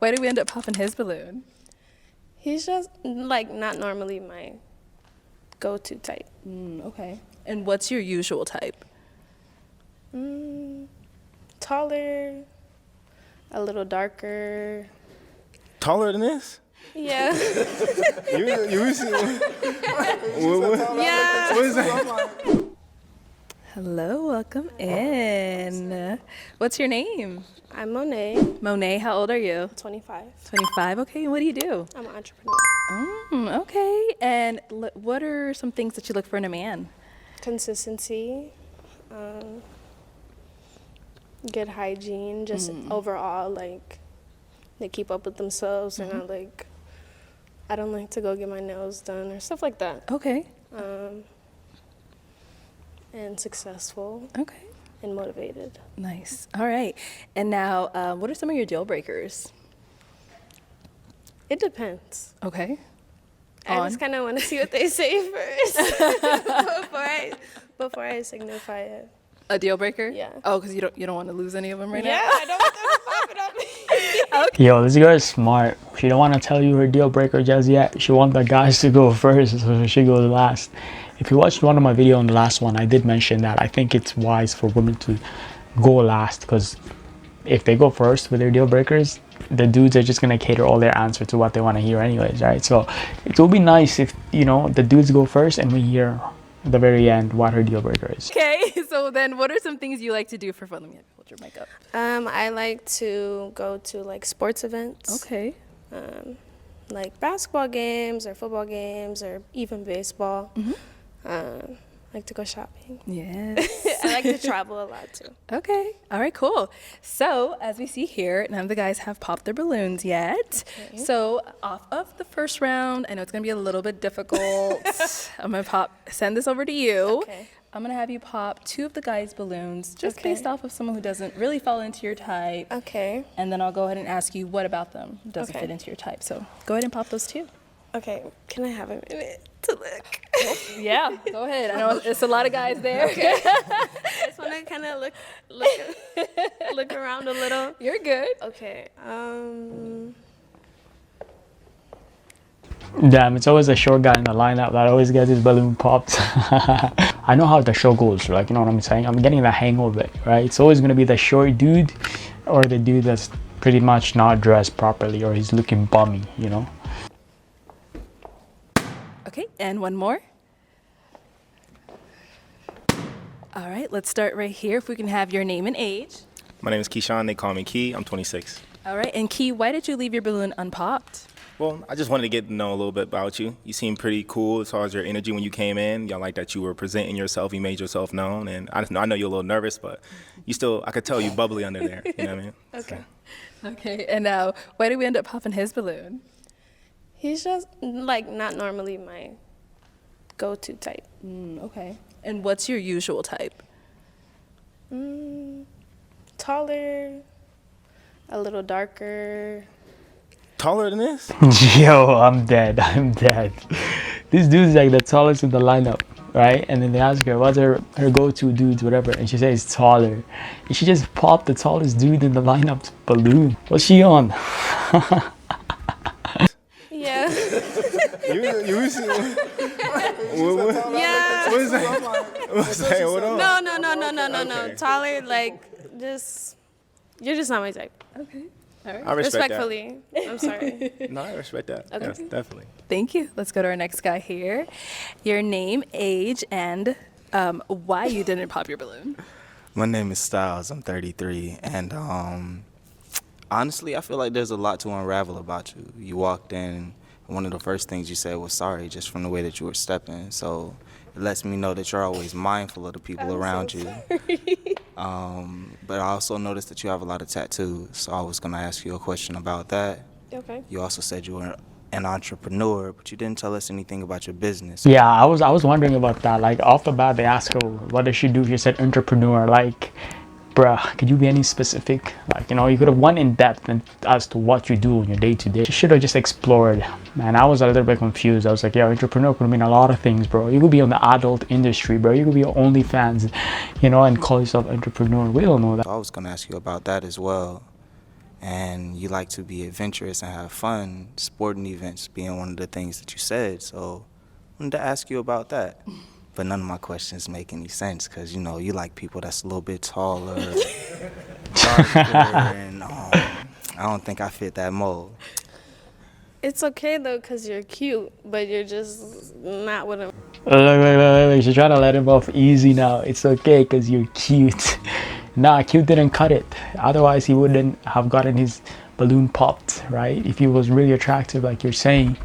Why did we end up popping his balloon? He's just like not normally my go-to type. Okay. And what's your usual type? Taller, a little darker. Taller than this? Yeah. You see? Yeah. What is that? Hello, welcome in. What's your name? I'm Monet, Monet, how old are you? 25. 25, okay. What do you do? I'm an entrepreneur. Okay. And what are some things that you look for in a man? Consistency, good hygiene, just overall, like, they keep up with themselves and I don't like to go get my nails done or stuff like that. Okay. And successful Okay. and motivated. Nice. All right. And now, what are some of your deal breakers? It depends. Okay. I just kind of want to see what they say first before I signify it. A deal breaker? Yeah. Oh, because you don't want to lose any of them right now? Yeah, I don't want them to pop it on me. Yo, this girl is smart. She don't want to tell you her deal breaker just yet. She wants the guys to go first, so she goes last. If you watched one of my videos on the last one, I did mention that I think it's wise for women to go last, because if they go first with their deal breakers, the dudes are just going to cater all their answer to what they want to hear anyways, right? So it will be nice if, you know, the dudes go first and we hear at the very end what her deal breaker is. Okay, so then what are some things you like to do for fun? Let me hold your mic up. I like to go to like sports events. Okay. Like basketball games or football games or even baseball. Like to go shopping. Yes. I like to travel a lot too. Okay. All right, cool. So as we see here, none of the guys have popped their balloons yet. Okay. So off of the first round, I know it's going to be a little bit difficult. I'm going to send this over to you. Okay. I'm going to have you pop 2 of the guys' balloons just Okay. based off of someone who doesn't really fall into your type. Okay. And then I'll go ahead and ask you what about them doesn't Okay. fit into your type. So go ahead and pop those 2. Okay. Can I have a minute to look? Yeah, go ahead. I know it's a lot of guys there. I just want to kind of look around a little. You're good. Okay. Damn, it's always a short guy in the lineup that always gets his balloon popped. I know how the show goes, like, you know what I'm saying? I'm getting the hang of it, right? It's always going to be the short dude or the dude that's pretty much not dressed properly or he's looking bummy, you know? Okay, and one more. All right, let's start right here. If we can have your name and age. My name is Keyshawn. They call me Key. I'm 26. All right, and Key, why did you leave your balloon unpopped? Well, I just wanted to get to know a little bit about you. You seem pretty cool as far as your energy when you came in. Y'all like that you were presenting yourself. You made yourself known. And I know you're a little nervous, but you still, I could tell you bubbly under there. You know what I mean? Okay. Okay, and now, why did we end up popping his balloon? He's just like not normally my go-to type. Okay. And what's your usual type? Taller, a little darker. Taller than this? Yo, I'm dead. This dude's like the tallest in the lineup, right? And then they ask her, what's her go-to dudes, whatever, and she says taller. And she just popped the tallest dude in the lineup's balloon. What's she on? Yeah. You see? Yeah. What is that? What's that? What on? No. Okay. Taller, like, you're just not my type. Okay. All right. I respect Respectfully. I'm sorry. that. No, I respect that. Okay. Yes, definitely. Thank you. Let's go to our next guy here. Your name, age, and why you didn't pop your balloon. My name is Styles. I'm 33, and honestly, I feel like there's a lot to unravel about you. You walked in, and one of the first things you said was sorry, just from the way that you were stepping. So it lets me know that you're always mindful of the people around you. But I also noticed that you have a lot of tattoos, so I was gonna ask you a question about that. Okay. You also said you were an entrepreneur, but you didn't tell us anything about your business. Yeah, I was wondering about that. Like, off the bat, they ask her, what does she do? She said entrepreneur. Like, bruh, could you be any specific? Like, you know, you could have went in depth as to what you do in your day-to-day. You should have just explored. Man, I was a little bit confused. I was like, yeah, entrepreneur could mean a lot of things, bro. You could be on the adult industry, bro. You could be on OnlyFans, you know, and call yourself entrepreneur. We don't know that. I was gonna ask you about that as well. and you like to be adventurous and have fun, sporting events being one of the things that you said. So I wanted to ask you about that. But none of my questions make any sense because, you know, you like people that's a little bit taller, darker, and I don't think I fit that mold. It's okay though, cause you're cute, but you're just not what I'm. Look, she's trying to let him off easy now. It's okay because you're cute. Nah, cute didn't cut it. Otherwise, he wouldn't have gotten his balloon popped, right? If he was really attractive, like you're saying,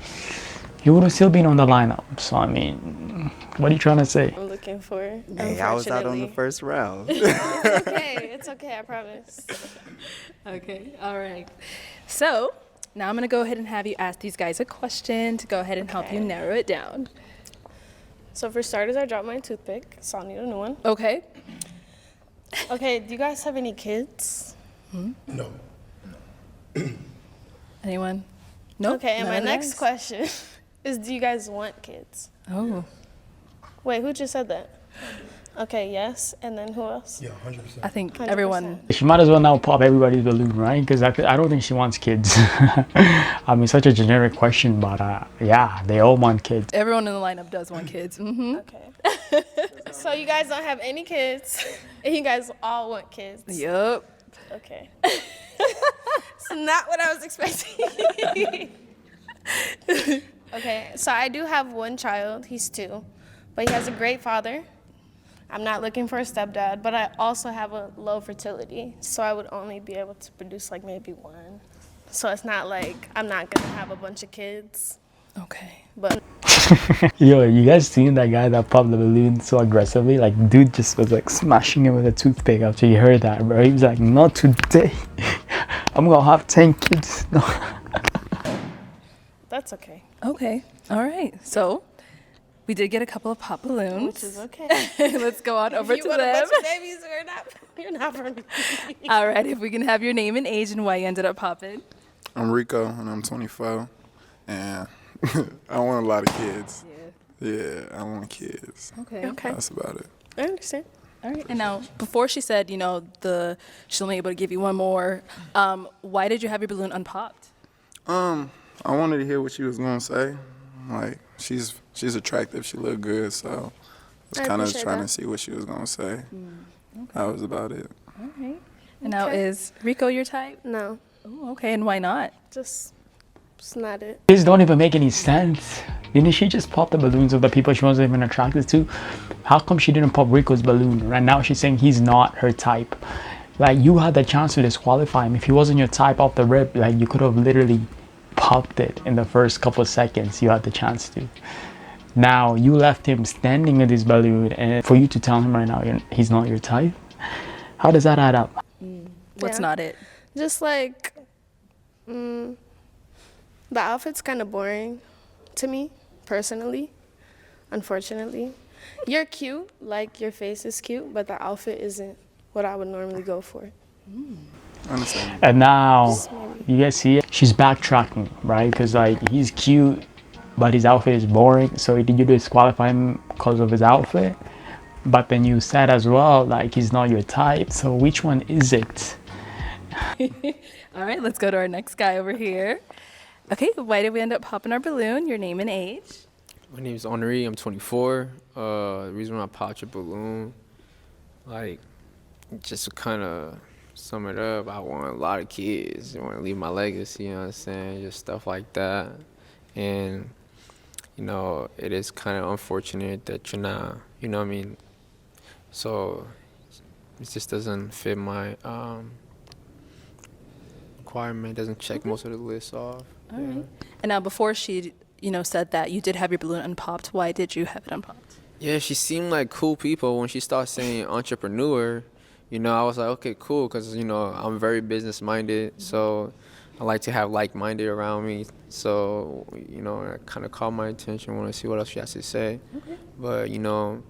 he would have still been on the lineup. So, I mean, what are you trying to say? I'm looking for. Hey, I was out on the first round. It's okay, I promise. Okay, all right. So now I'm gonna go ahead and have you ask these guys a question to go ahead and help you Okay. narrow it down. So for starters, I dropped my toothpick, so I'll need a new one. Okay. Okay, do you guys have any kids? No. Anyone? Nope. Okay, and none my of next those? question is, do you guys want kids? Oh. Wait, who just said that? Okay, yes, and then who else? Yeah, 100%. I think 100%. everyone. She might as well now pop everybody's balloon, right? Because I don't think she wants kids. I mean, such a generic question, but yeah, they all want kids. Everyone in the lineup does want kids. Mm-hmm. Okay. So you guys don't have any kids, and you guys all want kids. Yup. Okay. It's not what I was expecting. Okay, so I do have one child. He's 2, but he has a great father. I'm not looking for a stepdad, but I also have a low fertility, so I would only be able to produce like maybe 1. So it's not like I'm not gonna have a bunch of kids, Okay. but Yo, you guys seen that guy that popped the balloon so aggressively? Like, dude just was like smashing him with a toothpick after he heard that, bro. He was like, not today. I'm gonna have 10 kids. No. that's okay. Okay. All right. So we did get a couple of pop balloons. Which is okay. Let's go on over If you to want a them. bunch of babies, you're not for me. All right. If we can have your name and age and why you ended up popping. I'm Rico, and I'm 24, and I want a lot of kids. Yeah, I want kids. Okay. Okay, That's about it. I understand. All right. And now, before she said, you know, she's only able to give you one more, why did you have your balloon unpopped? I wanted to hear what she was gonna say. Like, she's attractive, she looked good, so I was I kind of appreciate trying that. to see what she was gonna say. That was about it. All right. And now, Okay. is Rico your type? No, Oh, okay. And why not? just it's not it. This don't even make any sense. Didn't she just pop the balloons of the people she wasn't even attracted to? How come she didn't pop Rico's balloon? Right now she's saying he's not her type. Like, you had the chance to disqualify him. If he wasn't your type off the rip, like, you could have literally popped it in the first couple of seconds. You had the chance to. Now you left him standing with his balloon, and for you to tell him right now he's not your type, how does that add up? What's Yeah. not it? Just like, the outfit's kind of boring to me, personally, unfortunately. You're cute, like your face is cute, but the outfit isn't what I would normally go for. Understand? And now Just maybe. you guys see it? She's backtracking, right? Because like, he's cute, but his outfit is boring. So did you disqualify him because of his outfit? But then you said as well, like, he's not your type. So which one is it? All right. Let's go to our next guy over here. Okay. Why did we end up popping our balloon? Your name and age. My name is Henri. I'm 24. The reason why I popped your balloon, like, just to kind of sum it up, I want a lot of kids. I want to leave my legacy, you know what I'm saying? Just stuff like that. And, you know, it is kind of unfortunate that you're not, you know what I mean? So it just doesn't fit my requirement, doesn't check most of the lists off. All right. And now, before she, you know, said that you did have your balloon unpopped, why did you have it unpopped? Yeah, she seemed like cool people. When she started saying entrepreneur, you know, I was like, okay, cool, because, you know, I'm very business-minded, so I like to have like-minded around me. So, you know, it kind of caught my attention. I want to see what else she has to say. Okay. But, you know,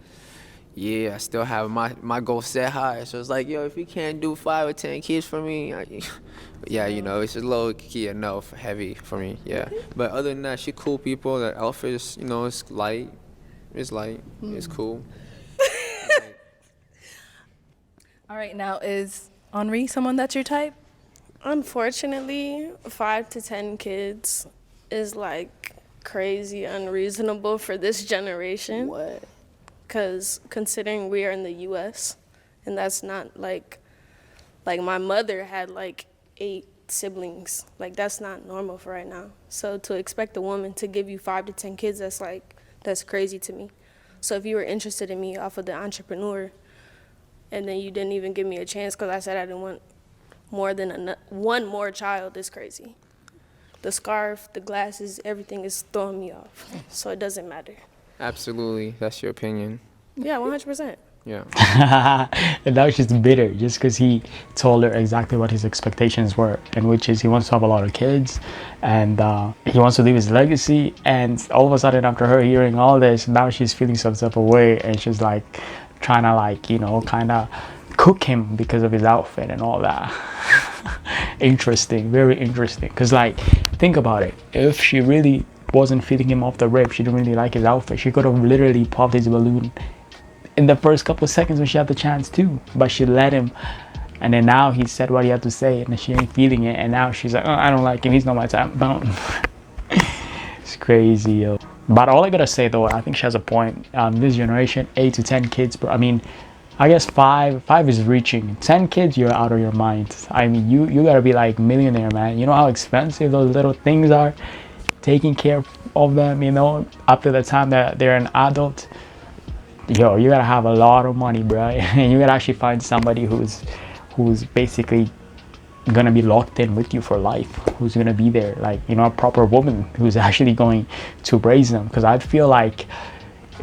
yeah, I still have my goal set high. So it's like, yo, if you can't do 5 or 10 kids for me, yeah, you know, it's just low key enough, heavy for me, yeah. But other than that, she cool people. The outfit is, you know, it's light. It's light. It's cool. All right. Now, is Henri someone that's your type? Unfortunately, 5 to 10 kids is like crazy unreasonable for this generation. What? Because considering we are in the U.S. and that's not like my mother had like 8 siblings. Like that's not normal for right now. So to expect a woman to give you 5 to 10 kids, that's crazy to me. So if you were interested in me off of the entrepreneur, and then you didn't even give me a chance because I said I didn't want more than one more child, is crazy. The scarf, the glasses, everything is throwing me off. So it doesn't matter. Absolutely, that's your opinion. Yeah, 100%. Yeah. And now she's bitter just because he told her exactly what his expectations were, and which is he wants to have a lot of kids, and he wants to leave his legacy. And all of a sudden, after her hearing all this, now she's feeling some type of way, and she's like trying to, like, you know, kind of cook him because of his outfit and all that. Interesting, very interesting. Because, like, think about it. If she really wasn't feeding him off the rip, she didn't really like his outfit, she could have literally popped his balloon in the first couple of seconds when she had the chance too, but she let him. And then now he said what he had to say, and then she ain't feeling it, and now she's like, oh, I don't like him, he's not my type. It's crazy, yo. But all I gotta say though, I think she has a point. This generation, 8 to 10 kids, I mean, I guess five is reaching. 10 kids, you're out of your mind. I mean, you gotta be like millionaire, man. You know how expensive those little things are? Taking care of them, you know, after the time that they're an adult. Yo, you gotta have a lot of money, bro. And you gotta actually find somebody who's basically gonna be locked in with you for life, who's gonna be there, like, you know, a proper woman who's actually going to raise them. Because I feel like,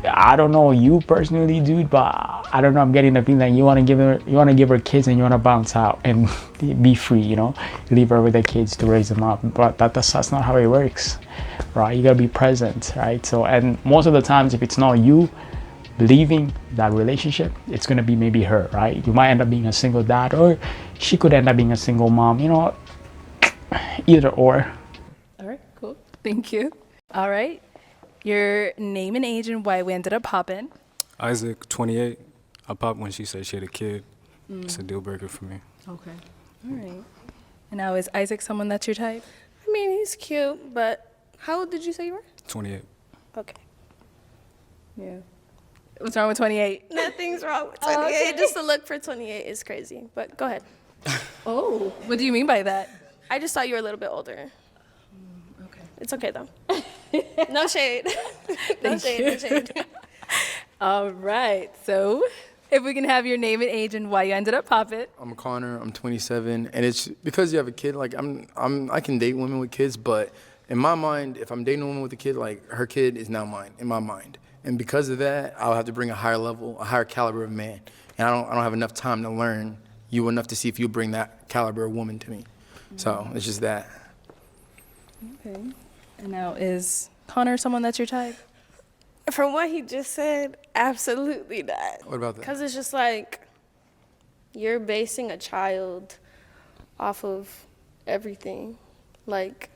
I don't know you personally, dude, but I don't know, I'm getting the feeling that you want to give her kids and you want to bounce out and be free, you know, leave her with the kids to raise them up. But that's not how it works, right? You gotta be present, right? So, and most of the times, if it's not you leaving that relationship, it's gonna be maybe her, right? You might end up being a single dad, or she could end up being a single mom, you know, either or. All right, cool. Thank you. All right. Your name and age and why we ended up popping. Isaac, 28. I popped when she said she had a kid. It's a deal breaker for me. Okay. All right. And now, is Isaac someone that's your type? I mean, he's cute, but how old did you say you were? 28. Okay. Yeah. What's wrong with 28? Nothing's wrong with 28. okay. Just to look for 28 is crazy. But go ahead. Oh, what do you mean by that? I just thought you were a little bit older. Okay. It's okay, though. No shade. No shade. All right. So, if we can have your name and age and why you ended up popping. I'm Connor. I'm 27, and it's because you have a kid. Like I can date women with kids, but in my mind, if I'm dating a woman with a kid, like her kid is now mine in my mind, and because of that, I'll have to bring a higher level, a higher caliber of man, and I don't have enough time to learn you enough to see if you bring that caliber of woman to me. So it's just that. Okay. And now, is Connor someone that's your type? From what he just said, absolutely not. What about that? Because it's just like you're basing a child off of everything. Like,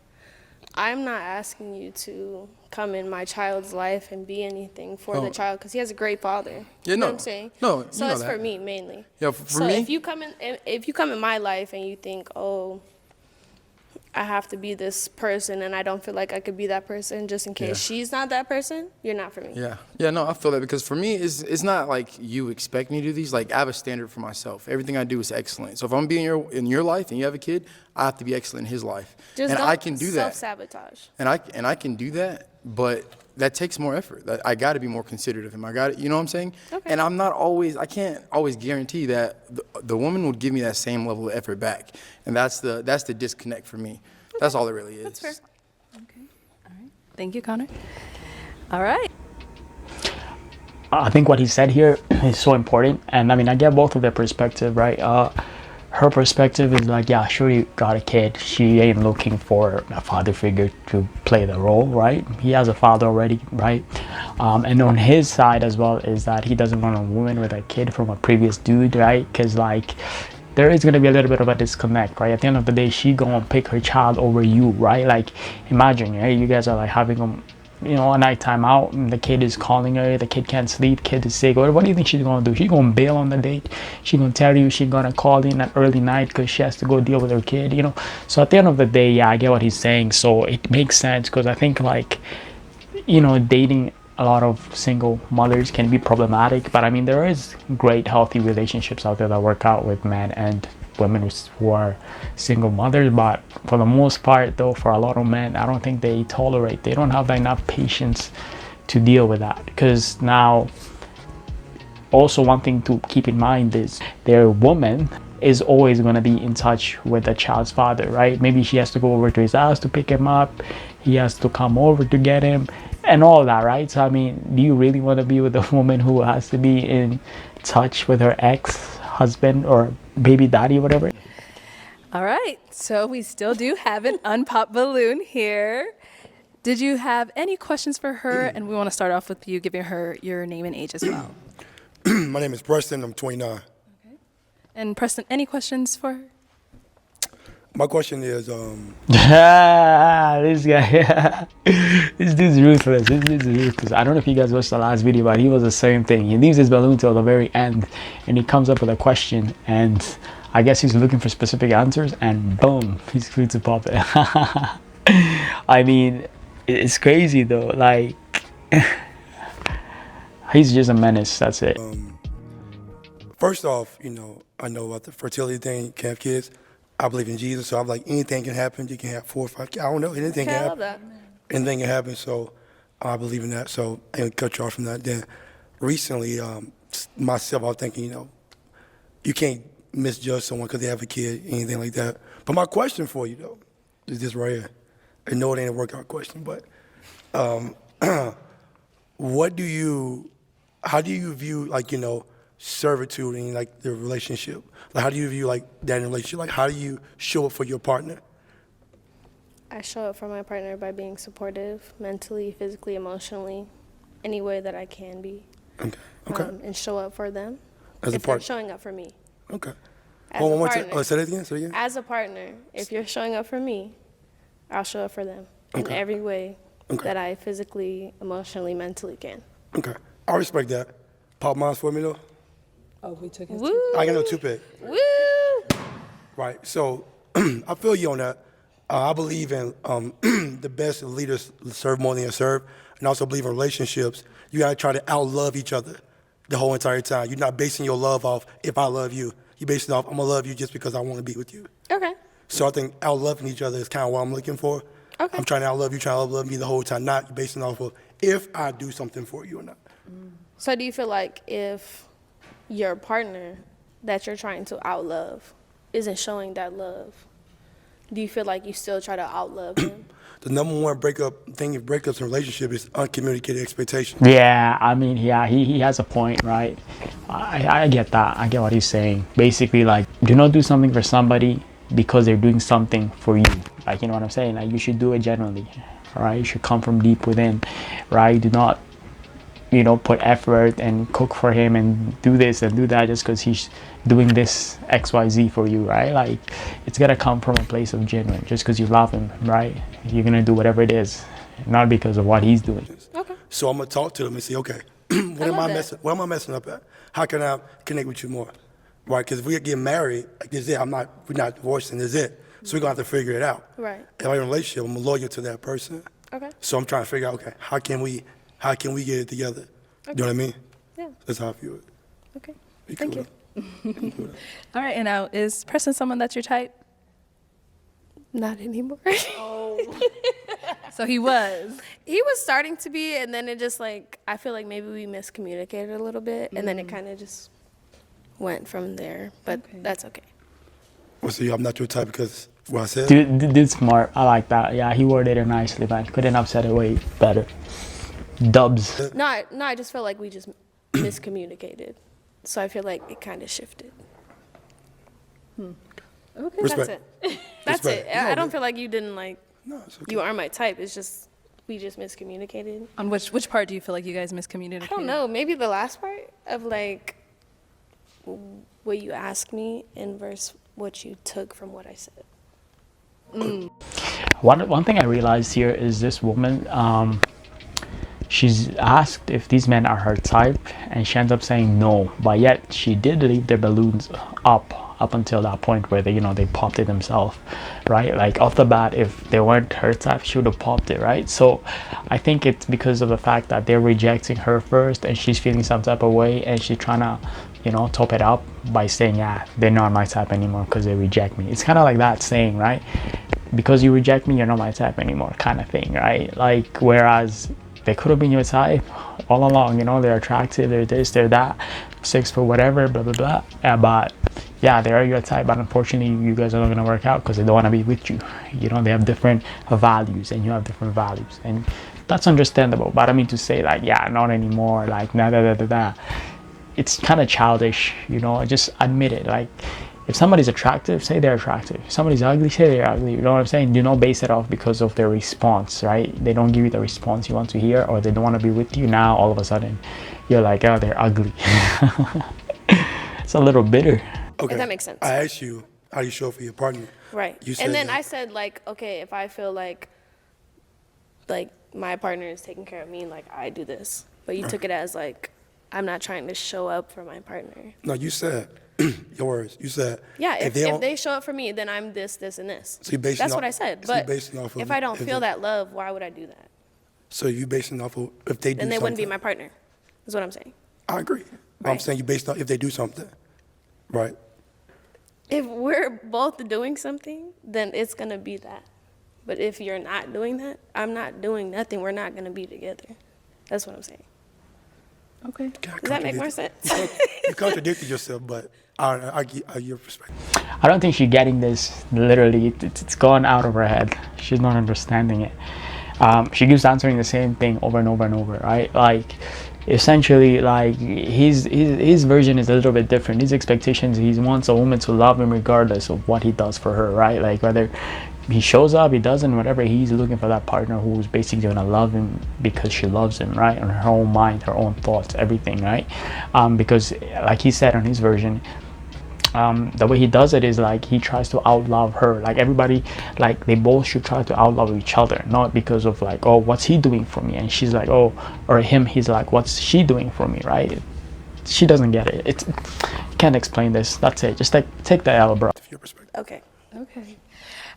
I'm not asking you to come in my child's life and be anything for the child because he has a great father. Yeah, you know no, what I'm saying? no, you so know it's that. for me mainly. Yeah, for so me. if you come in my life and you think, oh, I have to be this person and I don't feel like I could be that person just in case she's not that person, you're not for me. Yeah, no, I feel that because for me, it's not like you expect me to do these. Like, I have a standard for myself. Everything I do is excellent. So if I'm being in your life and you have a kid, I have to be excellent in his life. Just and don't I can do that. Self-sabotage. And I can do that, but that takes more effort. I got to be more considerate of him. You know what I'm saying? Okay. And I can't always guarantee that the woman would give me that same level of effort back. And that's the disconnect for me. Okay. That's all it really is. That's fair. Okay. All right. Thank you, Connor. All right. I think what he said here is so important, and I mean, I get both of their perspective, right? Her perspective is like, yeah, sure, you got a kid. She ain't looking for a father figure to play the role, right? He has a father already, right? And on his side as well is that he doesn't want a woman with a kid from a previous dude, right? Because, like, there is going to be a little bit of a disconnect, right? At the end of the day, she gonna pick her child over you, right? Like, imagine, hey, you guys are like having a nighttime out and the kid is calling her, the kid can't sleep, kid is sick, what do you think she's gonna do? She's gonna bail on the date. She's gonna tell you she's gonna call in at early night because she has to go deal with her kid, So at the end of the day, yeah, I get what he's saying. So it makes sense, because I think, like, dating a lot of single mothers can be problematic, but I mean, there is great healthy relationships out there that work out with men and women who are single mothers. But for the most part, though, for a lot of men, I don't think they don't have enough patience to deal with that. Because now, also one thing to keep in mind is their woman is always going to be in touch with the child's father, right? Maybe she has to go over to his house to pick him up, he has to come over to get him, and all that, right? So I mean, do you really want to be with a woman who has to be in touch with her ex-husband or baby daddy, whatever? All right, so we still do have an unpopped balloon here. Did you have any questions for her? And we want to start off with you giving her your name and age as well. My name is Preston. I'm 29. Okay. And Preston, any questions for her? My question is, This guy, this dude's ruthless. I don't know if you guys watched the last video, but he was the same thing. He leaves his balloon till the very end, and he comes up with a question, and I guess he's looking for specific answers, and boom, he's free to pop it. I mean, it's crazy though. Like, he's just a menace. That's it. first off, I know about the fertility thing, can't have kids. I believe in Jesus, so I'm like, anything can happen. You can have 4 or 5 kids. I don't know, anything can I love happen. that. Anything can happen, so I believe in that. So I didn't cut you off from that. Then recently, myself, I was thinking, you can't misjudge someone because they have a kid, anything like that. But my question for you, though, is this right here. I know it ain't a workout question, but how do you view, like, servitude in, like, the relationship? Like, how do you view, like, that in a relationship? Like, how do you show up for your partner? I show up for my partner by being supportive, mentally, physically, emotionally, any way that I can be. Okay. And show up for them As a if they're partner. showing up for me. Okay. As One a more time. partner. Say that again. Say it again. As a partner, if you're showing up for me, I'll show up for them in Okay. every way Okay. that I physically, emotionally, mentally can. Okay. I respect that. Pop mines for me, though. Oh, we took his Woo! I got no toothpick. Woo! Right. So I feel you on that. I believe in the best leaders serve more than they serve, and also believe in relationships. You gotta try to outlove each other the whole entire time. You're not basing your love off if I love you. You're basing it off I'm gonna love you just because I want to be with you. Okay. So I think outloving each other is kind of what I'm looking for. Okay. I'm trying to outlove you, trying to outlove me the whole time, not basing it off of if I do something for you or not. So do you feel like if your partner that you're trying to outlove isn't showing that love, do you feel like you still try to outlove him? The number one thing in breakups in a relationship is uncommunicated expectations. Yeah, I mean, yeah, he has a point, right? I get that. I get what he's saying. Basically, like, do not do something for somebody because they're doing something for you. Like, you know what I'm saying? Like, you should do it genuinely, right? You should come from deep within, right? Do not, put effort and cook for him and do this and do that just because he's doing this XYZ for you, right? Like, it's gotta come from a place of genuine. Just because you love him, right? You're gonna do whatever it is, not because of what he's doing. Okay. So I'm gonna talk to them and say, okay, what am I messing up at? How can I connect with you more? Right? Because if we get married, like, this is it. we're not divorcing. This is it. So we're gonna have to figure it out. Right. If I'm in a relationship, I'm loyal to that person. Okay. So I'm trying to figure out, okay, how can we get it together? You know what I mean? Yeah. That's how I feel it. Okay. Be Thank cool you. though. All right, and now, is Preston someone that's your type? Not anymore. So he was. He was starting to be, and then it just, like, I feel like maybe we miscommunicated a little bit, and then it kind of just went from there. But that's okay. Well, see, I'm not your type because what I said. Dude's smart. I like that. Yeah, he worded it nicely, man. Couldn't have said it way better. Dubs. No, I just felt like we just miscommunicated. So I feel like it kind of shifted. Okay. Respect. That's it. That's Respect. it. No, I don't but- feel like you didn't, like, No, it's okay. you are my type. It's just, we just miscommunicated. On which part do you feel like you guys miscommunicated? I don't know. Maybe the last part of, like, what you asked me and versus what you took from what I said. One thing I realized here is this woman, she's asked if these men are her type, and she ends up saying no, but yet she did leave their balloons up until that point where they, you know, they popped it themselves, right? Like off the bat, if they weren't her type, she would have popped it, right? So I think it's because of the fact that they're rejecting her first, and she's feeling some type of way, and she's trying to, you know, top it up by saying, yeah, they're not my type anymore because they reject me. It's kind of like that saying, right? Because you reject me, you're not my type anymore, kind of thing, right? Like, whereas they could have been your type all along, you know, they're attractive, they're this, they're that, 6 foot, whatever, blah, blah, blah. But yeah, they are your type, but unfortunately, you guys are not going to work out because they don't want to be with you. You know, they have different values and you have different values. And that's understandable. But I mean to say, like, yeah, not anymore, like, nah, da, da, da, da. It's kind of childish, you know, just admit it. Like, if somebody's attractive, say they're attractive. If somebody's ugly, say they're ugly. You know what I'm saying? Do not base it off because of their response, right? They don't give you the response you want to hear, or they don't want to be with you. Now, all of a sudden, you're like, oh, they're ugly. It's a little bitter. Okay. If that makes sense. I asked you, how you show up for your partner? Right. You said And then that. I said, like, okay, if I feel like my partner is taking care of me, like I do this. But you took it as like, I'm not trying to show up for my partner. No, you said, your words, you said. Yeah, if don't- they show up for me, then I'm this, this, and this. So you're basing That's off- what I said. so you're But basing off of if I don't if feel they- that love, why would I do that? So you basing off of if they do Then they something. wouldn't be my partner, is what I'm saying. I agree. But I'm Right. saying you based on if they do something. Right. If we're both doing something, then it's going to be that. But if you're not doing that, I'm not doing nothing, we're not going to be together. That's what I'm saying. Okay. Does that make more sense? You contradicted yourself, but I get your perspective. I don't think she's getting this literally. It's gone out of her head. She's not understanding it. She keeps answering the same thing over and over and over, right? Like, essentially, like, his version is a little bit different. His expectations, he wants a woman to love him regardless of what he does for her, right? Like, whether he shows up, he doesn't, whatever, he's looking for that partner who's basically gonna love him because she loves him, right? On her own mind, her own thoughts, everything, right? Because like he said on his version, the way he does it is like he tries to outlove her. Like, everybody, like, they both should try to outlove each other, not because of like, oh, what's he doing for me? And she's like, oh, or him, he's like, what's she doing for me, right? She doesn't get it. It's, you can't explain this. That's it. Just take the L, bro. Okay. Okay.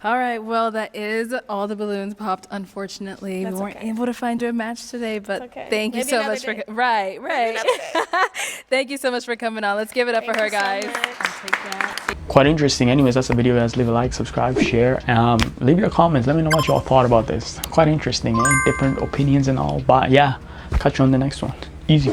All right. Well, that is all the balloons popped. Unfortunately, That's we weren't okay. able to find you a match today, but okay. thank you Maybe so another much for day. right. Thank you so much for coming on. Let's give it up for her, Thank guys. you so much. I'll take that. Quite interesting. Anyways, that's the video, guys. Leave a like, subscribe, share. Leave your comments. Let me know what y'all thought about this. Quite interesting, eh? Different opinions and all. But yeah, catch you on the next one. Easy.